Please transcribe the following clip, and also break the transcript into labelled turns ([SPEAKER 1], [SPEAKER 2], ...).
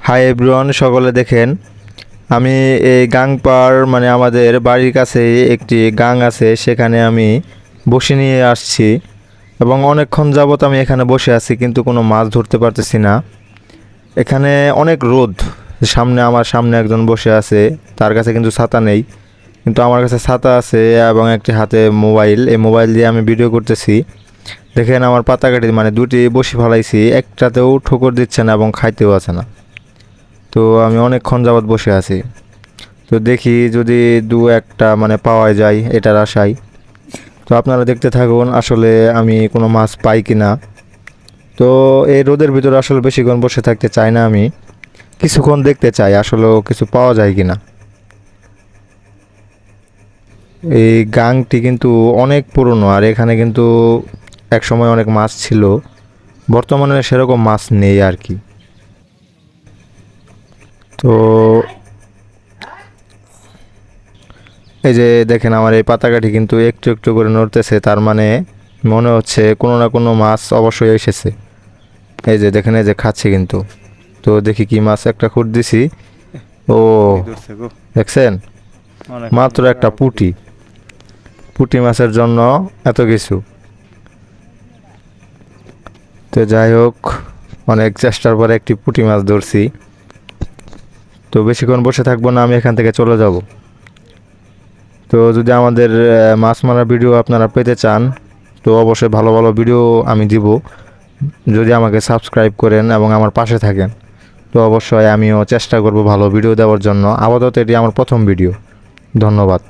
[SPEAKER 1] Hi everyone, সকলে দেখেন আমি এই গাং পার মানে আমাদের বাড়ির কাছেই একটি গাং আছে, সেখানে আমি বসে নিয়ে আসছি এবং অনেকক্ষণ যাবত আমি এখানে বসে আছি কিন্তু কোনো মাছ ধরতে পারতেছি না। এখানে অনেক রোদ, আমার সামনে একজন বসে আছে, তার কাছে কিন্তু ছাতা নেই, কিন্তু আমার কাছে ছাতা আছে এবং একটি হাতে মোবাইল। এই মোবাইল দিয়ে আমি ভিডিও করতেছি। দেখেন আমার পাতাকাঠি মানে দুটি বসি ফেলাইছি, একটাতেও ঠোকর দিচ্ছে না এবং খাইতেও আছে না। তো আমি অনেকক্ষণ যাবৎ বসে আছি, তো দেখি যদি দু একটা মানে পাওয়া যায় এটার আশায়। তো আপনারা দেখতে থাকুন আসলে আমি কোনো মাছ পাই কি না। তো এই রোদের ভিতরে আসলে বেশিক্ষণ বসে থাকতে চাই না, আমি কিছুক্ষণ দেখতে চাই আসলে কিছু পাওয়া যায় কি না। এই গাংটি কিন্তু অনেক পুরনো, আর এখানে কিন্তু এক সময় অনেক মাছ ছিল, বর্তমানে সেরকম মাছ নেই আর কি। তো এই যে দেখেন আমার এই পাতাকাঠি কিন্তু একটু একটু করে নড়তেছে, তার মানে মনে হচ্ছে কোনো না কোনো মাছ অবশ্যই এসেছে। এই যে দেখেন, এই যে খাচ্ছে কিন্তু। তো দেখি কি মাছ, একটা খুঁট দিছি। ও দেখছেন, মাত্র একটা পুঁটি। পুঁটি মাছের জন্য এত কিছু। তো যাই হোক, অনেক চেষ্টার পরে একটি পুঁটি মাছ ধরছি। তো বেশিক্ষণ বসে থাকবো না, আমি এখান থেকে চলে যাব। তো যদি আমাদের মাছ মারার ভিডিও আপনারা পেতে চান, তো অবশ্যই ভালো ভালো ভিডিও আমি দিব। যদি আমাকে সাবস্ক্রাইব করেন এবং আমার পাশে থাকেন, তো অবশ্যই আমিও চেষ্টা করব ভালো ভিডিও দেওয়ার জন্য। আপাতত এটি আমার প্রথম ভিডিও। ধন্যবাদ।